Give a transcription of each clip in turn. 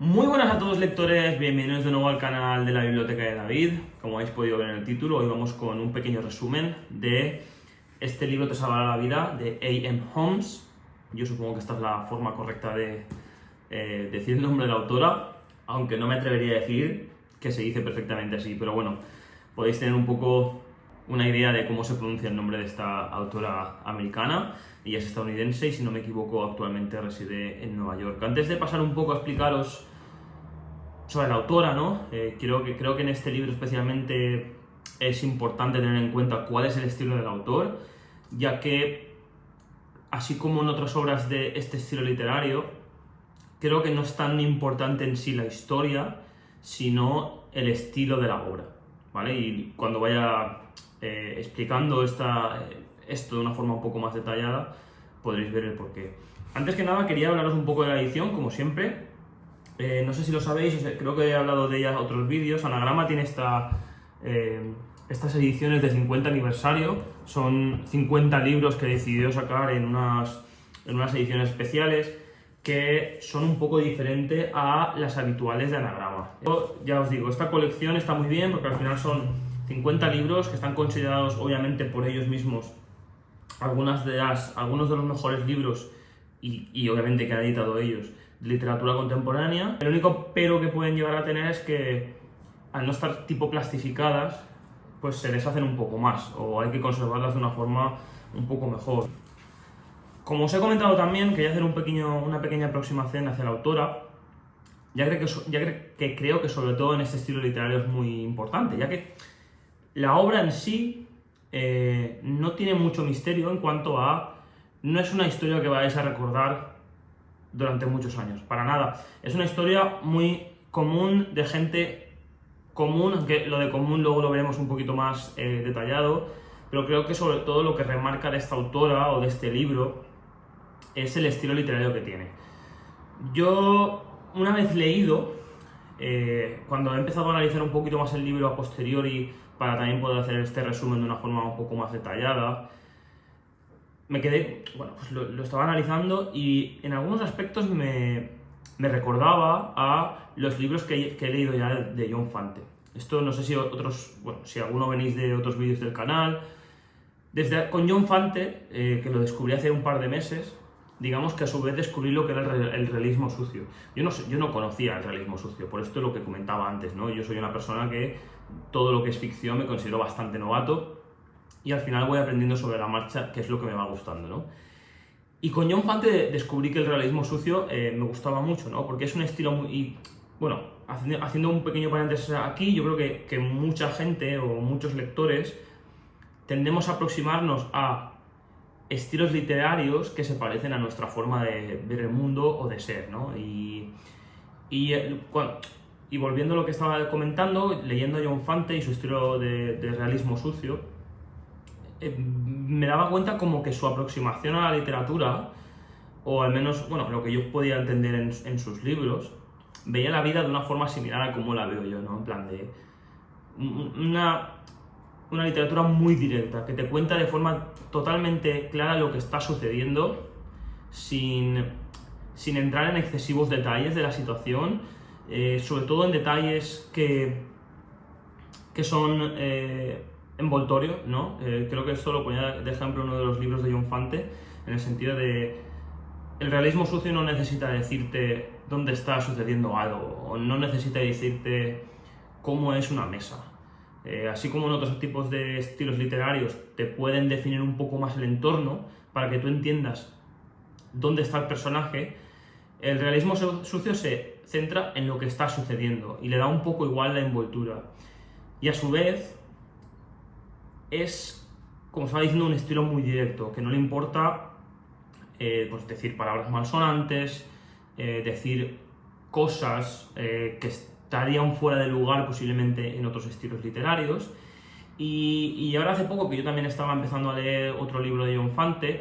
Muy buenas a todos lectores, bienvenidos de nuevo al canal de la Biblioteca de David. Como habéis podido ver en el título, hoy vamos con un pequeño resumen de este libro Te salvará la vida, de A.M. Homes. Yo supongo que esta es la forma correcta de decir el nombre de la autora, aunque no me atrevería a decir que se dice perfectamente así, pero bueno, podéis tener un poco una idea de cómo se pronuncia el nombre de esta autora americana. Ella es estadounidense y, si no me equivoco, actualmente reside en Nueva York. Antes de pasar un poco a explicaros sobre la autora, ¿no? Creo que en este libro especialmente es importante tener en cuenta cuál es el estilo del autor, ya que, así como en otras obras de este estilo literario, creo que no es tan importante en sí la historia, sino el estilo de la obra, ¿vale? Y cuando vaya explicando esto de una forma un poco más detallada, podréis ver el porqué. Antes que nada, quería hablaros un poco de la edición, como siempre. No sé si lo sabéis, creo que he hablado de ella en otros vídeos. Anagrama tiene estas ediciones de 50 aniversario. Son 50 libros que he decidido sacar en unas ediciones especiales que son un poco diferentes a las habituales de Anagrama. Yo, ya os digo, esta colección está muy bien porque al final son 50 libros que están considerados, obviamente, por ellos mismos algunos de los mejores libros y obviamente que han editado ellos, de literatura contemporánea. El único pero que pueden llegar a tener es que, al no estar tipo plastificadas, pues se deshacen un poco más, o hay que conservarlas de una forma un poco mejor. Como os he comentado también, quería hacer una pequeña aproximación hacia la autora, ya que creo que sobre todo en este estilo literario es muy importante, ya que la obra en sí no tiene mucho misterio en cuanto a... No es una historia que vais a recordar durante muchos años, para nada. Es una historia muy común, de gente común, aunque lo de común luego lo veremos un poquito más detallado, pero creo que sobre todo lo que remarca de esta autora o de este libro es el estilo literario que tiene. Yo, una vez leído, cuando he empezado a analizar un poquito más el libro a posteriori, para también poder hacer este resumen de una forma un poco más detallada, me quedé, bueno, pues lo estaba analizando y en algunos aspectos me recordaba a los libros que he leído ya de John Fante. Esto no sé si si alguno venís de otros vídeos del canal. Con John Fante, que lo descubrí hace un par de meses, digamos que a su vez descubrí lo que era el realismo sucio. Yo no conocía el realismo sucio, por esto es lo que comentaba antes, ¿no? Yo soy una persona que todo lo que es ficción me considero bastante novato y al final voy aprendiendo sobre la marcha qué es lo que me va gustando, ¿no? Y con John Fante descubrí que el realismo sucio me gustaba mucho, ¿no? Porque es un estilo muy... Bueno, haciendo un pequeño paréntesis aquí, yo creo que mucha gente o muchos lectores tendemos a aproximarnos a estilos literarios que se parecen a nuestra forma de ver el mundo o de ser, ¿no? Y volviendo a lo que estaba comentando, leyendo a John Fante y su estilo de realismo sucio, me daba cuenta como que su aproximación a la literatura, o al menos, bueno, lo que yo podía entender en sus libros, veía la vida de una forma similar a como la veo yo, ¿no? En plan de una literatura muy directa, que te cuenta de forma totalmente clara lo que está sucediendo, sin entrar en excesivos detalles de la situación, sobre todo en detalles que son envoltorios, ¿no? Creo que esto lo ponía de ejemplo en uno de los libros de John Fante, en el sentido de el realismo sucio no necesita decirte dónde está sucediendo algo, o no necesita decirte cómo es una mesa. Así como en otros tipos de estilos literarios te pueden definir un poco más el entorno para que tú entiendas dónde está el personaje, el realismo sucio se centra en lo que está sucediendo y le da un poco igual la envoltura. Y a su vez es, como estaba diciendo, un estilo muy directo, que no le importa pues decir palabras malsonantes, decir cosas que estarían fuera de lugar posiblemente en otros estilos literarios. Y ahora hace poco, que yo también estaba empezando a leer otro libro de John Fante,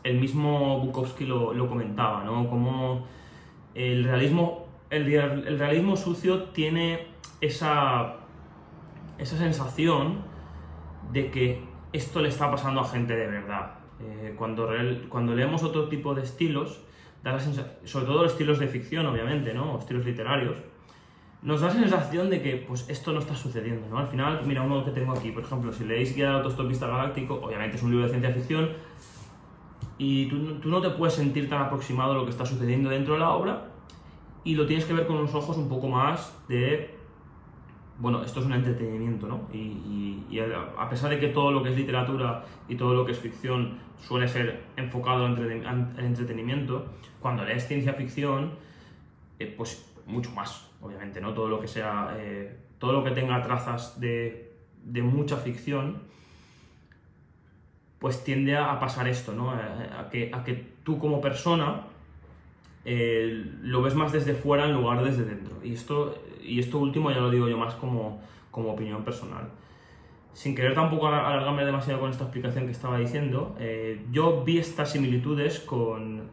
el mismo Bukowski lo comentaba, ¿no? Como el realismo sucio tiene esa sensación de que esto le está pasando a gente de verdad. Cuando leemos otro tipo de estilos, sobre todo los estilos de ficción, obviamente, ¿no? O estilos literarios, nos da la sensación de que pues, esto no está sucediendo, ¿no? Al final, mira, uno que tengo aquí, por ejemplo, si leéis Guía del Autostopista Galáctico, obviamente es un libro de ciencia ficción, y tú no te puedes sentir tan aproximado a lo que está sucediendo dentro de la obra, y lo tienes que ver con unos ojos un poco más de... Bueno, esto es un entretenimiento, ¿no? Y a pesar de que todo lo que es literatura y todo lo que es ficción suele ser enfocado en entretenimiento, cuando lees ciencia ficción, pues mucho más, obviamente, ¿no? Todo lo que sea, todo lo que tenga trazas de mucha ficción, pues tiende a pasar esto, ¿no? A que tú como persona lo ves más desde fuera en lugar desde dentro. Y esto último ya lo digo yo más como opinión personal. Sin querer tampoco alargarme demasiado con esta explicación que estaba diciendo, yo vi estas similitudes con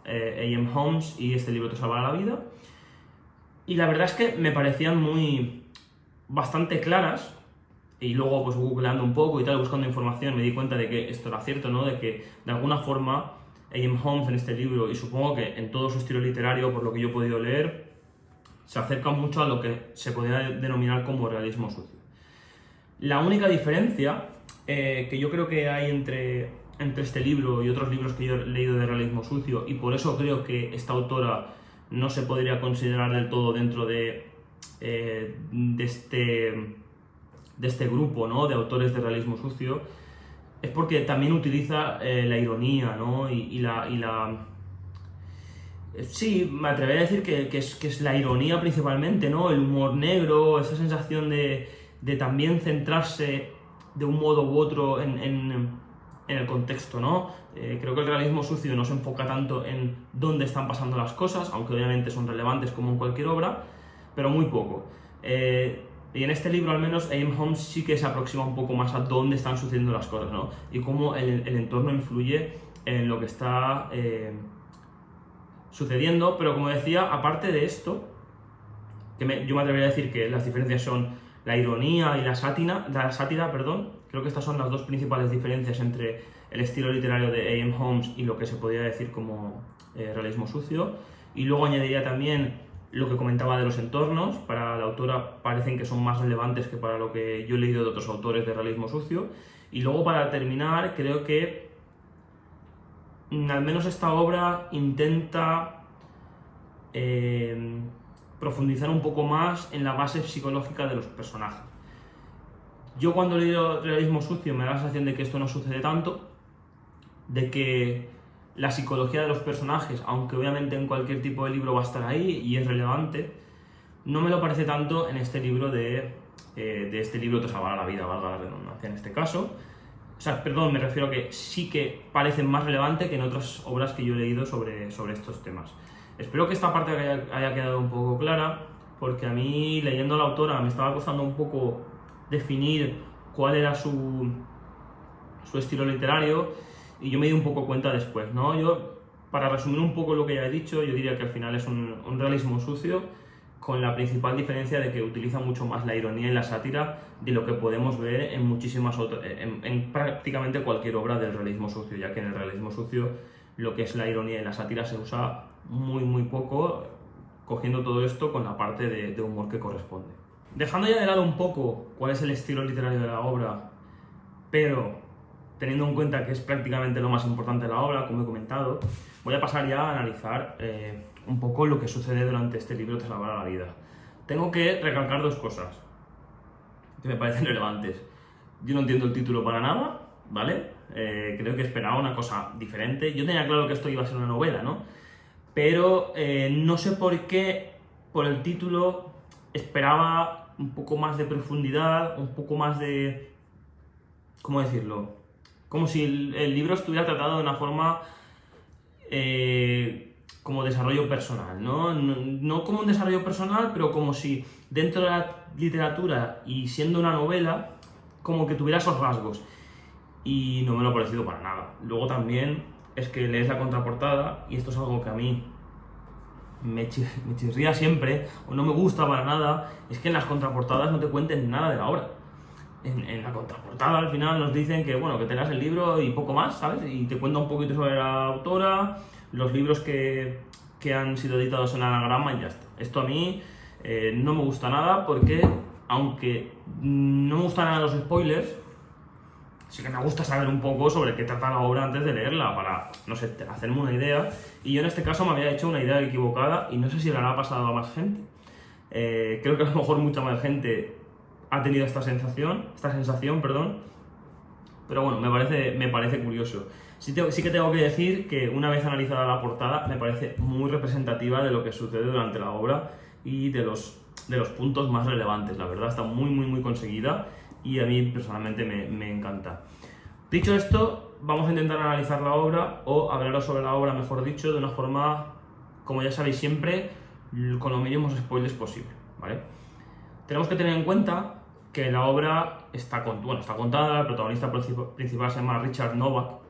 A.M. Homes y este libro Te salvará la vida, y la verdad es que me parecían bastante claras, y luego pues googleando un poco y tal, buscando información, me di cuenta de que esto era cierto, ¿no? De que de alguna forma A.M. Homes en este libro, y supongo que en todo su estilo literario, por lo que yo he podido leer, se acerca mucho a lo que se podría denominar como realismo sucio. La única diferencia que yo creo que hay entre este libro y otros libros que yo he leído de realismo sucio, y por eso creo que esta autora no se podría considerar del todo dentro de este grupo, ¿no? De autores de realismo sucio, es porque también utiliza la ironía, ¿no? Sí, me atrevería a decir que es la ironía principalmente, ¿no? El humor negro, esa sensación de también centrarse de un modo u otro en el contexto, ¿no? Creo que el realismo sucio no se enfoca tanto en dónde están pasando las cosas, aunque obviamente son relevantes como en cualquier obra, pero muy poco. Y en este libro, al menos, A.M. Homes sí que se aproxima un poco más a dónde están sucediendo las cosas, ¿no? Y cómo el entorno influye en lo que está sucediendo. Pero como decía, aparte de esto, yo me atrevería a decir que las diferencias son la ironía y la sátira, creo que estas son las dos principales diferencias entre el estilo literario de A.M. Homes y lo que se podría decir como realismo sucio. Y luego añadiría también lo que comentaba de los entornos. Para la autora parecen que son más relevantes que para lo que yo he leído de otros autores de realismo sucio. Y luego, para terminar, creo que al menos esta obra intenta profundizar un poco más en la base psicológica de los personajes. Yo cuando he leído realismo sucio me da la sensación de que esto no sucede tanto, de que la psicología de los personajes, aunque obviamente en cualquier tipo de libro va a estar ahí y es relevante, no me lo parece tanto en este libro de este libro Te salvará la vida, valga la redundancia en este caso. O sea, perdón, me refiero a que sí que parecen más relevantes que en otras obras que yo he leído sobre estos temas. Espero que esta parte haya quedado un poco clara, porque a mí, leyendo a la autora, me estaba costando un poco definir cuál era su estilo literario, y yo me di un poco cuenta después, ¿no? Yo, para resumir un poco lo que ya he dicho, yo diría que al final es un realismo sucio, con la principal diferencia de que utiliza mucho más la ironía y la sátira de lo que podemos ver en muchísimas otras, en prácticamente cualquier obra del realismo sucio, ya que en el realismo sucio lo que es la ironía y la sátira se usa muy poco, cogiendo todo esto con la parte de humor que corresponde. Dejando ya de lado un poco cuál es el estilo literario de la obra, pero teniendo en cuenta que es prácticamente lo más importante de la obra, como he comentado, voy a pasar ya a analizar un poco lo que sucede durante este libro Te salvará la vida. Tengo que recalcar dos cosas que me parecen relevantes. Yo no entiendo el título para nada, ¿vale? Creo que esperaba una cosa diferente. Yo tenía claro que esto iba a ser una novela, ¿no? Pero no sé por qué, por el título, esperaba un poco más de profundidad, un poco más de... ¿Cómo decirlo? Como si el libro estuviera tratado de una forma como desarrollo personal, ¿no? No como un desarrollo personal, pero como si dentro de la literatura y siendo una novela, como que tuviera esos rasgos. Y no me lo ha parecido para nada. Luego también es que lees la contraportada, y esto es algo que a mí me chirría siempre, o no me gusta para nada, es que en las contraportadas no te cuenten nada de la obra. En la contraportada al final nos dicen que, bueno, que te leas el libro y poco más, ¿sabes? Y te cuenta un poquito sobre la autora, los libros que han sido editados en anagrama y ya está. Esto a mí no me gusta nada porque, aunque no me gustan nada los spoilers, sí que me gusta saber un poco sobre qué trata la obra antes de leerla para, no sé, hacerme una idea. Y yo en este caso me había hecho una idea equivocada y no sé si le habrá pasado a más gente. Creo que a lo mejor mucha más gente ha tenido esta sensación, perdón. Pero bueno, me parece curioso. Sí que tengo que decir que una vez analizada la portada me parece muy representativa de lo que sucede durante la obra y de los puntos más relevantes. La verdad está muy conseguida y a mí personalmente me encanta. Dicho esto, vamos a intentar analizar la obra o hablaros sobre la obra, mejor dicho, de una forma, como ya sabéis siempre, con los mínimos spoilers posible, ¿vale? Tenemos que tener en cuenta que la obra está contada, el protagonista principal se llama Richard Novak,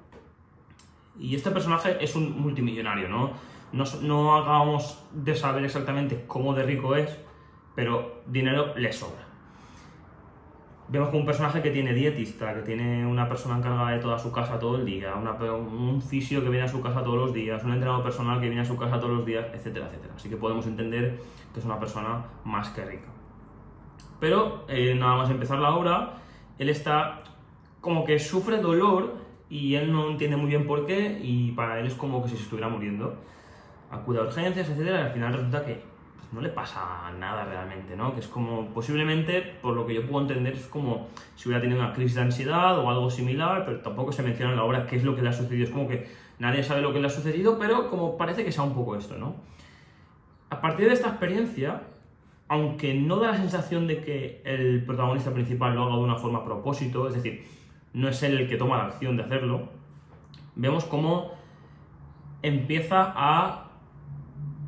y este personaje es un multimillonario, ¿no? No acabamos de saber exactamente cómo de rico es, pero dinero le sobra. Vemos como un personaje que tiene dietista, que tiene una persona encargada de toda su casa todo el día, un fisio que viene a su casa todos los días, un entrenador personal que viene a su casa todos los días, etcétera, etcétera. Así que podemos entender que es una persona más que rica. Pero nada más empezar la obra, él está como que sufre dolor y él no entiende muy bien por qué, y para él es como que si se estuviera muriendo. Acude a urgencias, etcétera, y al final resulta que no le pasa nada realmente, ¿no? Que es como, posiblemente, por lo que yo puedo entender, es como si hubiera tenido una crisis de ansiedad o algo similar, pero tampoco se menciona en la obra qué es lo que le ha sucedido. Es como que nadie sabe lo que le ha sucedido, pero como parece que sea un poco esto, ¿no? A partir de esta experiencia, aunque no da la sensación de que el protagonista principal lo haga de una forma a propósito, es decir, no es él el que toma la acción de hacerlo, vemos cómo empieza a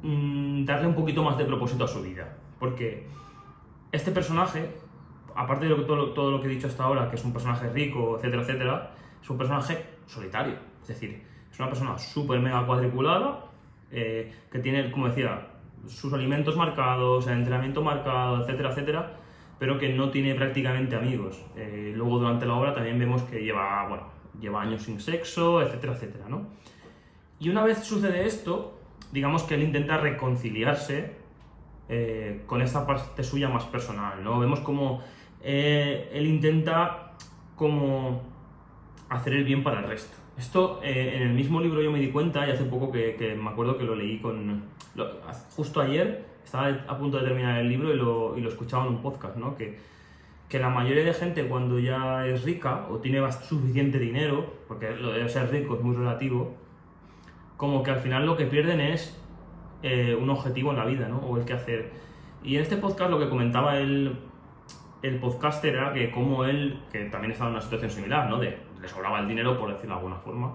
darle un poquito más de propósito a su vida. Porque este personaje, aparte de todo lo que he dicho hasta ahora, que es un personaje rico, etcétera, etcétera, es un personaje solitario. Es decir, es una persona súper mega cuadriculada, que tiene, como decía, sus alimentos marcados, el entrenamiento marcado, etcétera, etcétera, pero que no tiene prácticamente amigos. Luego durante la obra también vemos que lleva años sin sexo, etcétera, etcétera, ¿no? Y una vez sucede esto, digamos que él intenta reconciliarse con esta parte suya más personal, ¿no? Vemos como él intenta como hacer el bien para el resto. Esto en el mismo libro yo me di cuenta, y hace poco que me acuerdo que lo leí justo ayer, estaba a punto de terminar el libro y lo escuchaba en un podcast, ¿no? Que la mayoría de gente, cuando ya es rica o tiene suficiente dinero, porque lo de ser rico es muy relativo, como que al final lo que pierden es un objetivo en la vida, ¿no? O el que hacer. Y en este podcast lo que comentaba el podcaster era que como él, que también estaba en una situación similar, ¿no? Le sobraba el dinero, por decirlo de alguna forma,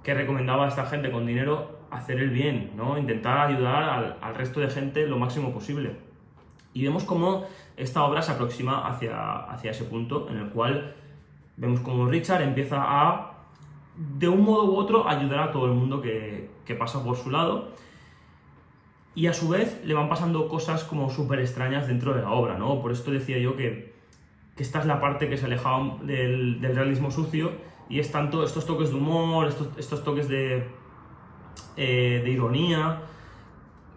que recomendaba a esta gente con dinero hacer el bien, ¿no? Intentar ayudar al resto de gente lo máximo posible. Y vemos cómo esta obra se aproxima hacia ese punto en el cual vemos cómo Richard empieza a, de un modo u otro, ayudar a todo el mundo que pasa por su lado, y a su vez le van pasando cosas como súper extrañas dentro de la obra, ¿no? Por esto decía yo que esta es la parte que se alejaba del realismo sucio, y es tanto estos toques de humor, estos toques de ironía,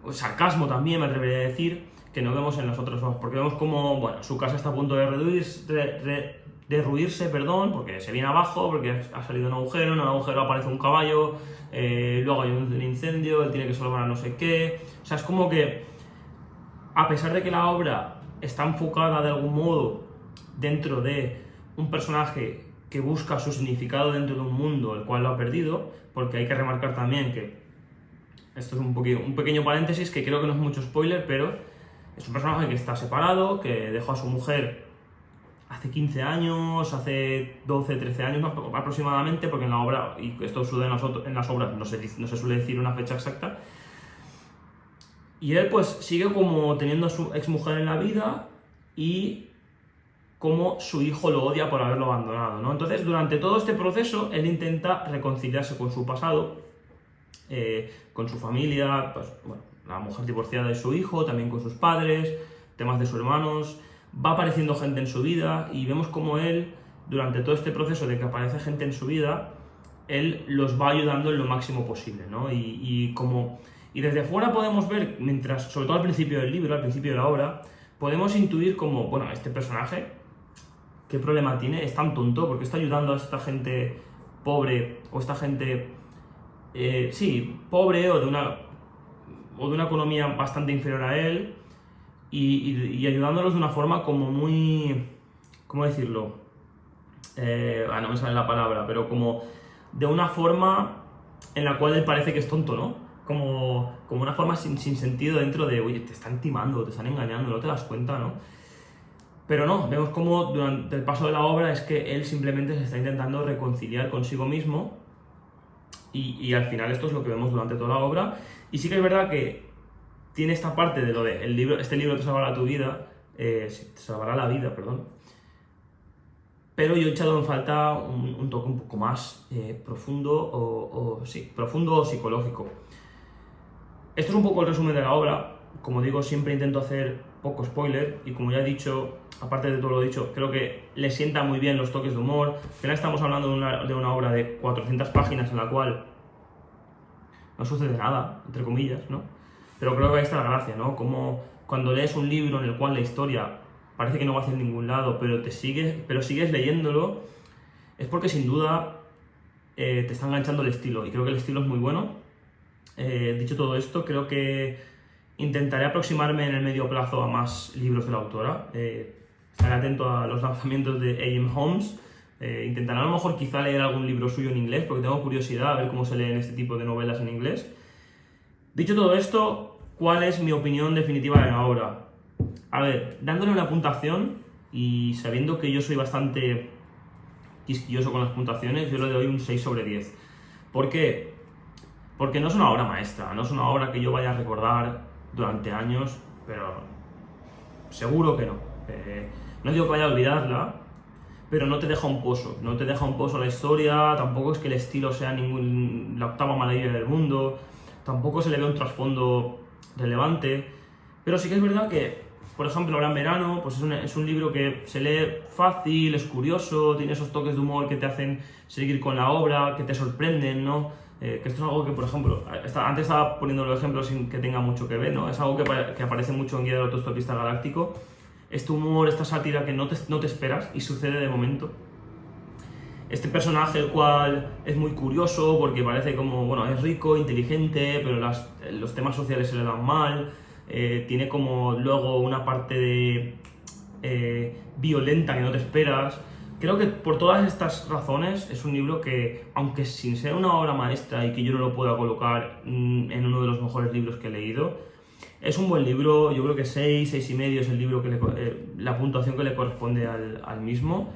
o sarcasmo también, me atrevería a decir, que no vemos en las otras obras, porque vemos como, bueno, su casa está a punto de derruirse, porque se viene abajo, porque ha salido un agujero, en un agujero aparece un caballo, luego hay un incendio, él tiene que salvar a no sé qué. O sea, es como que, a pesar de que la obra está enfocada de algún modo dentro de un personaje que busca su significado dentro de un mundo el cual lo ha perdido, porque hay que remarcar también que esto es un pequeño paréntesis que creo que no es mucho spoiler, pero es un personaje que está separado, que dejó a su mujer hace 15 años, hace 12, 13 años aproximadamente, porque en la obra, y esto sucede en las obras, no se suele decir una fecha exacta, y él pues sigue como teniendo a su exmujer en la vida y como su hijo lo odia por haberlo abandonado, ¿no? Entonces, durante todo este proceso, él intenta reconciliarse con su pasado, con su familia, pues, bueno, la mujer divorciada de su hijo, también con sus padres, temas de sus hermanos. Va apareciendo gente en su vida y vemos como él, durante todo este proceso de que aparece gente en su vida, él los va ayudando en lo máximo posible, ¿no? Y desde fuera podemos ver, mientras, sobre todo al principio del libro, al principio de la obra, podemos intuir como, bueno, este personaje, ¿qué problema tiene? Es tan tonto porque está ayudando a esta gente pobre, o esta gente, sí, pobre o de una economía bastante inferior a él, y ayudándolos de una forma como muy, ¿cómo decirlo? No me sale la palabra, pero como de una forma en la cual él parece que es tonto, ¿no? Como una forma sin sentido dentro de, oye, te están timando, te están engañando, no te das cuenta, ¿no? Pero no, vemos como durante el paso de la obra es que él simplemente se está intentando reconciliar consigo mismo, y al final esto es lo que vemos durante toda la obra. Y sí que es verdad que tiene esta parte de lo de este libro te salvará tu vida, te salvará la vida, perdón. Pero yo he echado en falta un toque un poco más profundo profundo o psicológico. Esto es un poco el resumen de la obra. Como digo, siempre intento hacer poco spoiler, y como ya he dicho, aparte de todo lo dicho, creo que le sienta muy bien los toques de humor. Al final estamos hablando de una obra de 400 páginas en la cual no sucede nada, entre comillas, ¿no? Pero creo que ahí está la gracia, ¿no? Como cuando lees un libro en el cual la historia parece que no va hacia ningún lado, pero sigues leyéndolo, es porque sin duda te está enganchando el estilo, y creo que el estilo es muy bueno. Dicho todo esto, creo que intentaré aproximarme en el medio plazo a más libros de la autora. Estaré atento a los lanzamientos de A.M. Homes. Intentaré a lo mejor quizá leer algún libro suyo en inglés, porque tengo curiosidad a ver cómo se leen este tipo de novelas en inglés. Dicho todo esto, ¿cuál es mi opinión definitiva de la obra? A ver, dándole una puntuación, y sabiendo que yo soy bastante quisquilloso con las puntuaciones, yo le doy un 6/10. ¿Por qué? Porque no es una obra maestra, no es una obra que yo vaya a recordar durante años, pero seguro que no. No digo que vaya a olvidarla, pero no te deja un pozo, no te deja un pozo la historia, tampoco es que el estilo sea la octava maravilla del mundo, tampoco se le ve un trasfondo relevante, pero sí que es verdad que, por ejemplo, ahora en verano, pues es un libro que se lee fácil, es curioso, tiene esos toques de humor que te hacen seguir con la obra, que te sorprenden, ¿no? Que esto es algo que, por ejemplo, antes estaba poniendo los ejemplos sin que tenga mucho que ver, ¿no? Es algo que aparece mucho en Guía del Autoestopista Galáctico. Este humor, esta sátira que no te esperas y sucede de momento. Este personaje, el cual es muy curioso porque parece como, bueno, es rico, inteligente, pero los temas sociales se le dan mal. Tiene como luego una parte violenta que no te esperas. Creo que por todas estas razones es un libro que, aunque sin ser una obra maestra y que yo no lo pueda colocar en uno de los mejores libros que he leído, es un buen libro. Yo creo que 6, 6,5 es el libro la puntuación que le corresponde al mismo.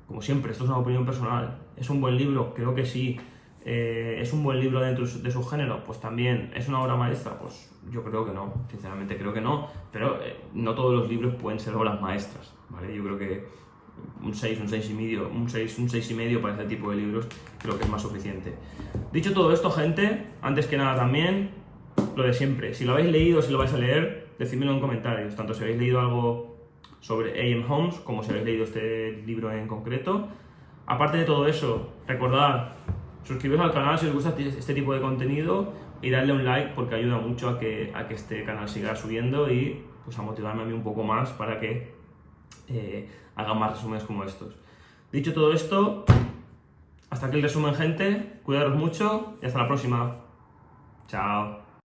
Como siempre, esto es una opinión personal. ¿Es un buen libro? Creo que sí. ¿Es un buen libro dentro de su género? Pues también. ¿Es una obra maestra? Pues yo creo que no, sinceramente creo que no, pero no todos los libros pueden ser obras maestras, ¿vale? Yo creo que un 6, un 6,5, un 6,5 para este tipo de libros creo que es más suficiente. Dicho todo esto, gente, antes que nada también, lo de siempre, si lo habéis leído, si lo vais a leer, decídmelo en comentarios, tanto si habéis leído algo sobre A.M. Homes como si habéis leído este libro en concreto. Aparte de todo eso, recordad, suscribiros al canal si os gusta este tipo de contenido y darle un like porque ayuda mucho a que este canal siga subiendo y pues a motivarme a mí un poco más para que haga más resúmenes como estos. Dicho todo esto, hasta aquí el resumen, gente. Cuidaros mucho y hasta la próxima. Chao.